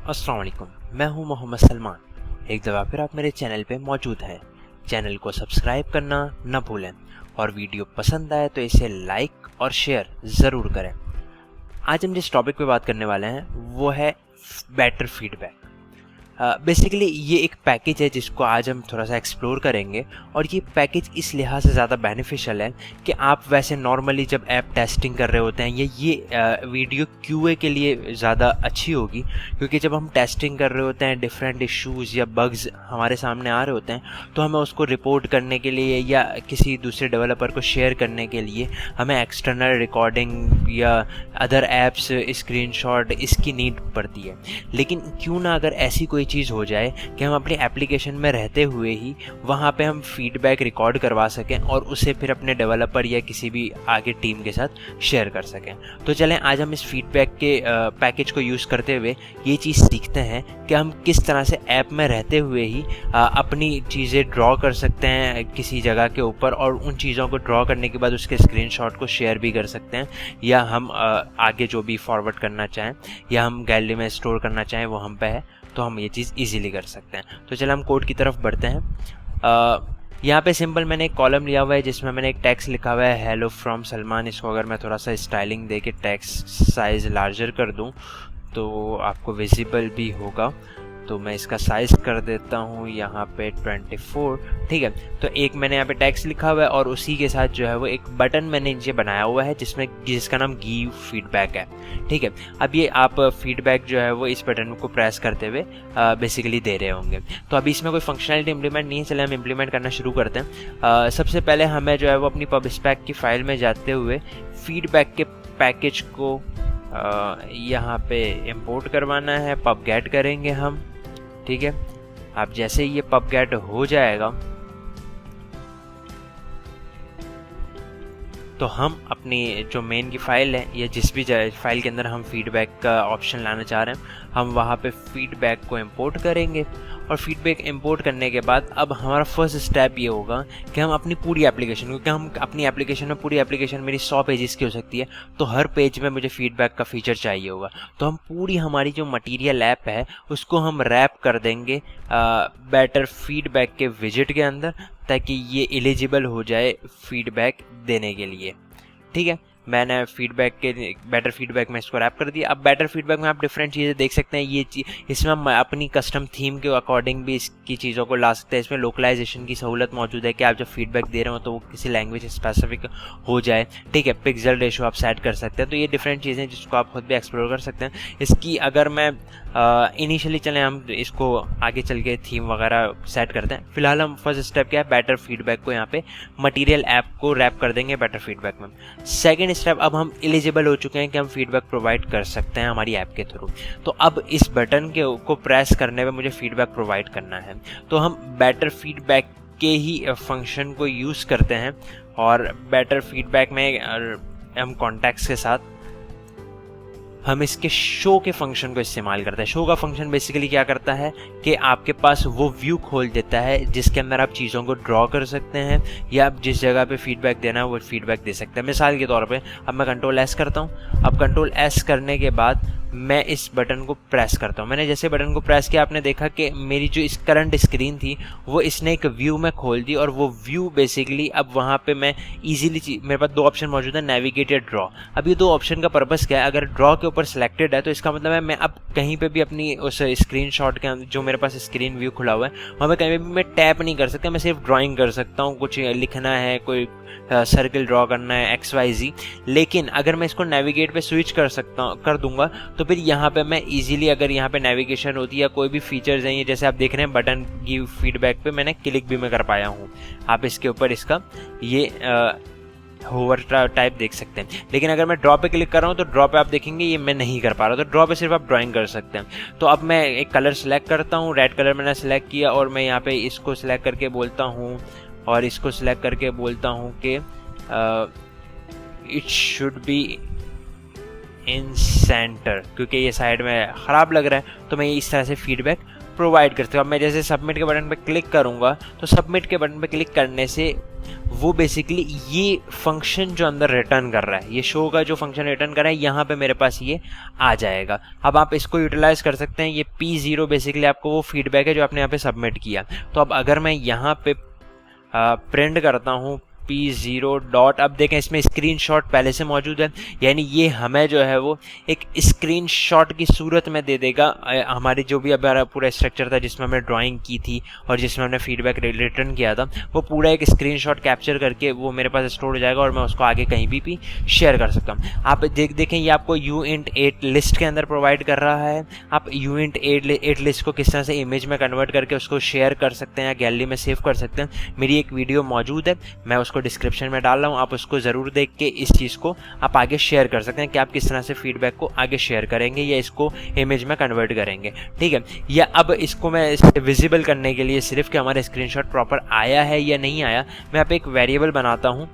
अस्सलाम वालेकुम, मैं हूं मोहम्मद सलमान। एक दफ़ा फिर आप मेरे चैनल पे मौजूद हैं। चैनल को सब्सक्राइब करना न भूलें और वीडियो पसंद आए तो इसे लाइक और शेयर ज़रूर करें। आज हम जिस टॉपिक पे बात करने वाले हैं वो है बेटर फीडबैक। बेसिकली ये एक पैकेज है जिसको आज हम थोड़ा सा एक्सप्लोर करेंगे और ये पैकेज इस लिहाज से ज़्यादा बेनिफिशियल है कि आप वैसे नॉर्मली जब ऐप टेस्टिंग कर रहे होते हैं ये वीडियो क्यूए के लिए ज़्यादा अच्छी होगी, क्योंकि जब हम टेस्टिंग कर रहे होते हैं डिफरेंट इश्यूज़ या बग्स हमारे सामने आ रहे होते हैं तो हमें उसको रिपोर्ट करने के लिए या किसी दूसरे डेवलपर को शेयर करने के लिए हमें एक्सटर्नल रिकॉर्डिंग या अदर ऐप्स स्क्रीनशॉट इसकी नीड पड़ती है। लेकिन क्यों ना अगर ऐसी कोई चीज़ हो जाए कि हम अपनी एप्लीकेशन में रहते हुए ही वहाँ पे हम फीडबैक रिकॉर्ड करवा सकें और उसे फिर अपने डेवलपर या किसी भी आगे टीम के साथ शेयर कर सकें। तो चलें आज हम इस फीडबैक के पैकेज को यूज़ करते हुए ये चीज़ सीखते हैं कि हम किस तरह से ऐप में रहते हुए ही अपनी चीज़ें ड्रॉ कर सकते हैं किसी जगह के ऊपर और उन चीज़ों को ड्रॉ करने के बाद उसके स्क्रीनशॉट को शेयर भी कर सकते हैं, या हम आगे जो भी फॉरवर्ड करना चाहें या हम गैलरी में स्टोर करना चाहें वो हम पे है, तो हम ये चीज़ इजीली कर सकते हैं। तो चलो हम कोड की तरफ बढ़ते हैं। यहाँ पे सिंपल मैंने एक कॉलम लिया हुआ है जिसमें मैंने एक टेक्स्ट लिखा हुआ है हेलो फ्रॉम सलमान। इसको अगर मैं थोड़ा सा स्टाइलिंग दे के टेक्स्ट साइज़ लार्जर कर दूँ तो आपको विजिबल भी होगा। तो मैं इसका साइज़ कर देता हूँ यहाँ पे 24, ठीक है। तो एक मैंने यहाँ पे टेक्स्ट लिखा हुआ है और उसी के साथ जो है वो एक बटन मैंने नीचे बनाया हुआ है जिसका नाम गिव फीडबैक है, ठीक है। अब ये आप फीडबैक जो है वो इस बटन को प्रेस करते हुए बेसिकली दे रहे होंगे। तो अभी इसमें कोई फंक्शनलिटी इम्प्लीमेंट नहीं है, चले हम इम्प्लीमेंट करना शुरू करते हैं। सबसे पहले हमें जो है वो अपनी पबस्पेक की फ़ाइल में जाते हुए फीडबैक के पैकेज को यहाँ पे इम्पोर्ट करवाना है। पबगेट करेंगे हम, ठीक है। अब जैसे ये पबगेट हो जाएगा तो हम अपनी जो मेन की फ़ाइल है या जिस भी फाइल के अंदर हम फीडबैक का ऑप्शन लाना चाह रहे हैं हम वहाँ पे फीडबैक को इंपोर्ट करेंगे। और फीडबैक इंपोर्ट करने के बाद अब हमारा फर्स्ट स्टेप ये होगा कि हम अपनी पूरी एप्लीकेशन, क्योंकि हम अपनी एप्लीकेशन में पूरी एप्लीकेशन मेरी 100 पेजेस की हो सकती है, तो हर पेज में मुझे फीडबैक का फीचर चाहिए होगा। तो हम पूरी हमारी जो मटीरियल ऐप है उसको हम रैप कर देंगे बेटर फीडबैक के विजिट के अंदर, ताकि ये एलिजिबल हो जाए फीडबैक देने के लिए, ठीक है। मैंने बेटर फीडबैक में इसको रैप कर दिया। अब बेटर फीडबैक में आप डिफरेंट चीज़ें देख सकते हैं। इसमें हम अपनी कस्टम थीम के अकॉर्डिंग भी इसकी चीज़ों को ला सकते हैं। इसमें लोकलाइजेशन की सहूलत मौजूद है कि आप जब फीडबैक दे रहे हो तो वो किसी लैंग्वेज स्पेसिफिक हो जाए, ठीक है। पिक्सल रेशो आप सेट कर सकते हैं। तो ये डिफरेंट चीज़ें जिसको आप खुद भी एक्सप्लोर कर सकते हैं। इसकी अगर मैं इनिशियली चलें हम इसको आगे चल के थीम वगैरह सेट करते हैं। फिलहाल हम फर्स्ट स्टेप क्या है, बेटर फीडबैक को यहाँ पे मटीरियल ऐप को रैप कर देंगे बेटर फीडबैक में। सेकेंड स्टेप, अब हम एलिजिबल हो चुके हैं कि हम फीडबैक प्रोवाइड कर सकते हैं हमारी ऐप के थ्रू। तो अब इस बटन को प्रेस करने पे मुझे फीडबैक प्रोवाइड करना है। तो हम बेटर फीडबैक के ही फंक्शन को यूज़ करते हैं और बेटर फीडबैक में हम कॉन्टैक्ट्स के साथ हम इसके शो के फंक्शन को इस्तेमाल करते हैं। शो का फंक्शन बेसिकली क्या करता है कि आपके पास वो व्यू खोल देता है जिसके अंदर आप चीज़ों को ड्रॉ कर सकते हैं या आप जिस जगह पे फीडबैक देना है वो फीडबैक दे सकते हैं। मिसाल के तौर पे अब मैं कंट्रोल एस करता हूँ। अब कंट्रोल एस करने के बाद मैं इस बटन को प्रेस करता हूँ। मैंने जैसे बटन को प्रेस किया आपने देखा कि मेरी जो इस करंट स्क्रीन थी वो इसने एक व्यू में खोल दी और वो व्यू बेसिकली अब वहाँ पे मैं इजीली, मेरे पास 2 ऑप्शन मौजूद है, नेविगेट या ड्रॉ। अब ये 2 ऑप्शन का पर्पस क्या है, अगर ड्रॉ के ऊपर सिलेक्टेड है तो इसका मतलब है मैं अब कहीं पे भी अपनी उस स्क्रीनशॉट के अंदर जो मेरे पास स्क्रीन व्यू खुला हुआ है वहाँ पे कहीं पे भी मैं टैप नहीं कर सकता, मैं सिर्फ ड्राइंग कर सकता हूँ। कुछ लिखना है, कोई सर्कल ड्रॉ करना है, XYZ। लेकिन अगर मैं इसको नेविगेट पे स्विच कर दूंगा तो फिर यहाँ पे मैं इजीली, अगर यहाँ पे नेविगेशन होती है या कोई भी फीचर्स हैं, ये जैसे आप देख रहे हैं बटन गिव फीडबैक पे मैंने क्लिक भी मैं कर पाया हूँ। आप इसके ऊपर इसका ये होवर टाइप देख सकते हैं। लेकिन अगर मैं ड्रॉ पे क्लिक कर रहा हूँ तो ड्रॉ पे आप देखेंगे ये मैं नहीं कर पा रहा। तो ड्रॉ पे सिर्फ आप ड्राइंग कर सकते हैं। तो अब मैं एक कलर सेलेक्ट करता हूँ, रेड कलर मैंने सेलेक्ट किया और मैं यहाँ पे इसको सिलेक्ट करके बोलता हूँ और इसको सिलेक्ट करके बोलता हूँ कि it should be in centre, क्योंकि ये साइड में ख़राब लग रहा है। तो मैं इस तरह से फीडबैक प्रोवाइड कर सकते हो। अब मैं जैसे सबमिट के बटन पे क्लिक करूँगा तो सबमिट के बटन पे क्लिक करने से वो बेसिकली ये फंक्शन जो अंदर रिटर्न कर रहा है, ये शो का जो फंक्शन रिटर्न कर रहा है, यहाँ पे मेरे पास ये आ जाएगा। अब आप इसको यूटिलाइज कर सकते हैं। ये P0 बेसिकली आपको वो फीडबैक है जो आपने यहाँ पे सबमिट किया। तो अब अगर मैं यहाँ पे प्रिंट करता हूँ P0 डॉट, अब देखें इसमें स्क्रीनशॉट पहले से मौजूद है, यानी ये हमें जो है वो एक स्क्रीनशॉट की सूरत में दे देगा हमारी जो भी अब पूरा स्ट्रक्चर था जिसमें हमने ड्राइंग की थी और जिसमें हमने फीडबैक रिटर्न किया था, वो पूरा एक स्क्रीनशॉट कैप्चर करके वो मेरे पास स्टोर हो जाएगा और मैं उसको आगे कहीं भी शेयर कर सकता हूँ। आप देखें ये आपको uint8 लिस्ट के अंदर प्रोवाइड कर रहा है। आप uint8 लिस्ट को किस तरह से इमेज में कन्वर्ट करके उसको शेयर कर सकते हैं या गैलरी में सेव कर सकते हैं, मेरी एक वीडियो मौजूद है, मैं उसको डिस्क्रिप्शन में डाल रहा हूँ। आप उसको ज़रूर देख के इस चीज़ को आप आगे शेयर कर सकते हैं कि आप किस तरह से फीडबैक को आगे शेयर करेंगे या इसको इमेज में कन्वर्ट करेंगे, ठीक है। या अब इसको मैं विजिबल करने के लिए सिर्फ कि हमारा स्क्रीनशॉट प्रॉपर आया है या नहीं आया, मैं यहाँ पे एक वेरिएबल बनाता हूँ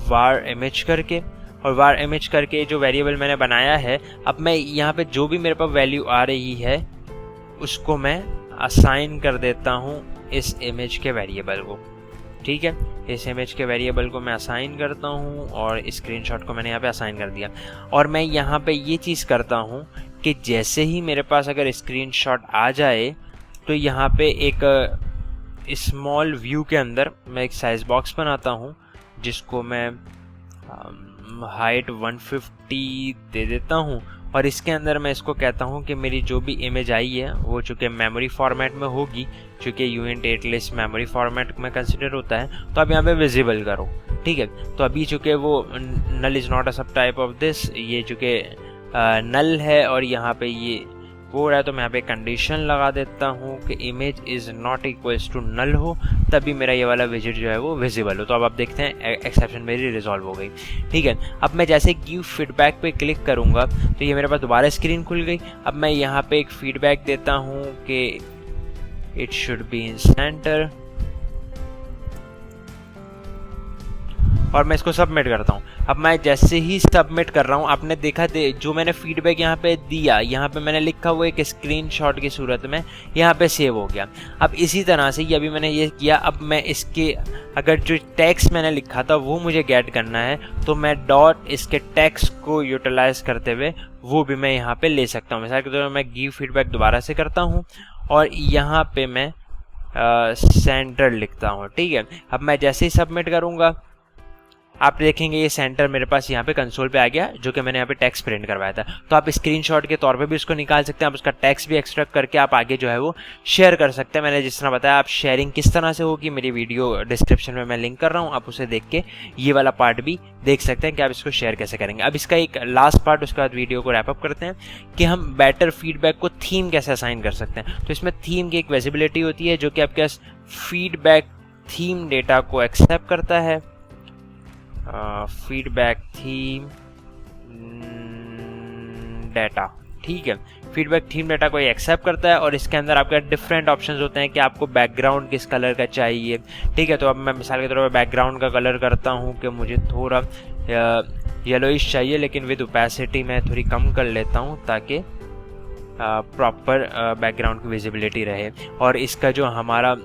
var image करके, और var image करके जो वेरिएबल मैंने बनाया है, अब मैं यहाँ पे जो भी मेरे पास वैल्यू आ रही है उसको मैं असाइन कर देता हूँ इस इमेज के वेरिएबल को, ठीक है। इस इमेज के वेरिएबल को मैं असाइन करता हूँ और स्क्रीनशॉट को मैंने यहाँ पे असाइन कर दिया। और मैं यहाँ पे ये चीज़ करता हूँ कि जैसे ही मेरे पास अगर स्क्रीनशॉट आ जाए तो यहाँ पे एक स्मॉल व्यू के अंदर मैं एक साइज बॉक्स बनाता हूँ जिसको मैं हाइट 150 दे देता हूँ और इसके अंदर मैं इसको कहता हूँ कि मेरी जो भी इमेज आई है वो चूँकि मेमोरी फॉर्मेट में होगी, चूँकि uint8 लिस्ट मेमोरी फॉर्मेट में कंसिडर होता है, तो आप यहाँ पे विजिबल करो, ठीक है। तो अभी चूँकि वो नल इज़ नॉट अ सब टाइप ऑफ दिस, ये चूँकि नल है और यहाँ पे ये वो हो रहा है, तो मैं यहाँ पे कंडीशन लगा देता हूँ कि image is not equals to null हो, तभी मेरा ये वाला विजिट जो है वो विजिबल हो। तो अब आप देखते हैं एक्सेप्शन मेरी रिजॉल्व हो गई, ठीक है। अब मैं जैसे गिव फीडबैक पे क्लिक करूँगा तो ये मेरे पास दोबारा स्क्रीन खुल गई। अब मैं यहाँ पे एक फीडबैक देता हूँ कि it should be in centre और मैं इसको सबमिट करता हूँ। अब मैं जैसे ही सबमिट कर रहा हूँ, आपने देखा जो मैंने फीडबैक यहाँ पे दिया, यहाँ पे मैंने लिखा हुआ एक स्क्रीनशॉट की सूरत में यहाँ पे सेव हो गया। अब इसी तरह से अभी मैंने ये किया, अब मैं इसके अगर जो टेक्स्ट मैंने लिखा था वो मुझे गेट करना है तो मैं डॉट इसके टेक्स्ट को यूटिलाइज करते हुए वो भी मैं यहाँ पे ले सकता हूँ। मिसाल के तौर पर मैं गिव फीडबैक दोबारा से करता हूँ और यहाँ पे मैं सेंटर लिखता हूँ, ठीक है। अब मैं जैसे ही सबमिट करूँगा आप देखेंगे ये सेंटर मेरे पास यहाँ पे कंसोल पे आ गया, जो कि मैंने यहाँ पे टेक्स्ट प्रिंट करवाया था। तो आप स्क्रीनशॉट के तौर पे भी उसको निकाल सकते हैं, आप उसका टेक्स्ट भी एक्सट्रैक्ट करके आप आगे जो है वो शेयर कर सकते हैं। मैंने जिस तरह बताया, आप शेयरिंग किस तरह से होगी मेरी वीडियो डिस्क्रिप्शन में मैं लिंक कर रहा हूँ, आप उसे देख के ये वाला पार्ट भी देख सकते हैं कि आप इसको शेयर कैसे करेंगे। अब इसका एक लास्ट पार्ट, उसके बाद वीडियो को रैप अप करते हैं कि हम बेटर फीडबैक को थीम कैसे असाइन कर सकते हैं। तो इसमें थीम की एक विजिबिलिटी होती है जो कि आपके पास फीडबैक थीम डेटा को एक्सेप्ट करता है। फीडबैक थीम डाटा, ठीक है। फीडबैक थीम डाटा को एक्सेप्ट करता है और इसके अंदर आपके डिफरेंट ऑप्शंस होते हैं कि आपको बैकग्राउंड किस कलर का चाहिए, ठीक है। तो अब मैं मिसाल के तौर पर बैकग्राउंड का कलर करता हूँ कि मुझे थोड़ा येलोइश चाहिए, लेकिन विद ओपेसिटी मैं थोड़ी कम कर लेता हूँ ताकि प्रॉपर बैकग्राउंड की विजिबिलिटी रहे। और इसका जो हमारा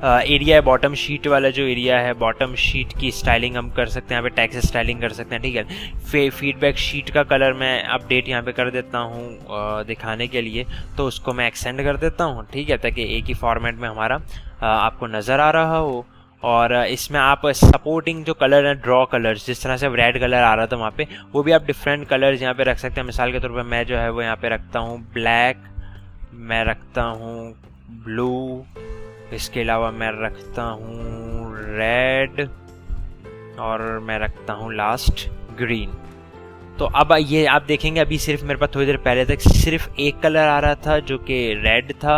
एरिया है, बॉटम शीट वाला जो एरिया है, बॉटम शीट की स्टाइलिंग हम कर सकते हैं, यहाँ पे टेक्स्ट स्टाइलिंग कर सकते हैं, ठीक है। फीडबैक शीट का कलर मैं अपडेट यहाँ पे कर देता हूँ दिखाने के लिए, तो उसको मैं एक्सटेंड कर देता हूँ, ठीक है, ताकि एक ही फॉर्मेट में हमारा आपको नज़र आ रहा हो। और इसमें आप सपोर्टिंग जो कलर है, ड्रॉ कलर्स, जिस तरह से रेड कलर आ रहा था वहाँ पे, वो भी आप डिफरेंट कलर्स यहाँ पे रख सकते हैं। मिसाल के तौर पर मैं जो है वो यहाँ पे रखता हूँ ब्लैक, मैं रखता हूँ ब्लू, इसके अलावा मैं रखता हूँ रेड और मैं रखता हूँ लास्ट ग्रीन। तो अब ये आप देखेंगे अभी सिर्फ मेरे पास थोड़ी देर पहले तक सिर्फ एक कलर आ रहा था जो कि रेड था,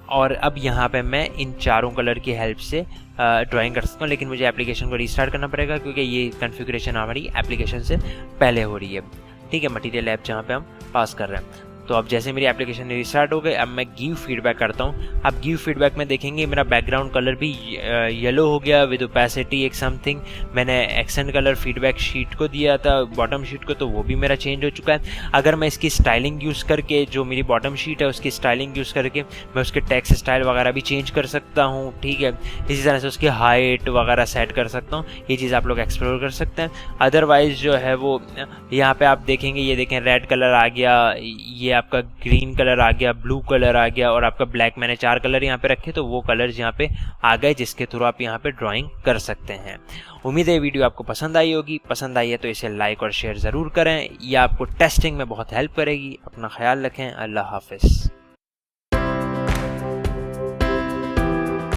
और अब यहाँ पे मैं इन चारों कलर की हेल्प से ड्राइंग कर सकता हूँ। लेकिन मुझे एप्लीकेशन को रीस्टार्ट करना पड़ेगा क्योंकि ये कॉन्फ़िगरेशन हमारी एप्लीकेशन से पहले हो रही है, ठीक है। मटेरियल ऐप जहाँ पे हम पास कर रहे हैं। तो अब जैसे मेरी एप्लीकेशन रिस्टार्ट हो गई, अब मैं गिव फीडबैक करता हूँ। अब गिव फीडबैक में देखेंगे मेरा बैकग्राउंड कलर भी येलो हो गया विद ओपेसिटी एक समथिंग। मैंने एक्सेंट कलर फीडबैक शीट को दिया था, बॉटम शीट को, तो वो भी मेरा चेंज हो चुका है। अगर मैं इसकी स्टाइलिंग यूज़ करके, जो मेरी बॉटम शीट है उसकी स्टाइलिंग यूज़ करके मैं उसके टेक्स्ट स्टाइल वगैरह भी चेंज कर सकता हूँ, ठीक है। इसी तरह से उसकी हाइट वगैरह सेट कर सकता हूँ। ये चीज़ आप लोग एक्सप्लोर कर सकते हैं। अदरवाइज जो है वो यहाँ पे आप देखेंगे, ये देखें रेड कलर आ गया, ये आपका ग्रीन कलर आ गया, ब्लू कलर आ गया और आपका ब्लैक। मैंने 4 कलर यहाँ पे रखे, तो वो कलर्स यहाँ पे आ गए जिसके थ्रू आप यहाँ पे ड्राइंग कर सकते हैं। उम्मीद है वीडियो आपको पसंद आई होगी। पसंद आई है तो इसे लाइक और शेयर ज़रूर करें, यह आपको टेस्टिंग में बहुत हेल्प करेगी। अपना ख्याल रखें। अल्लाह हाफिज़।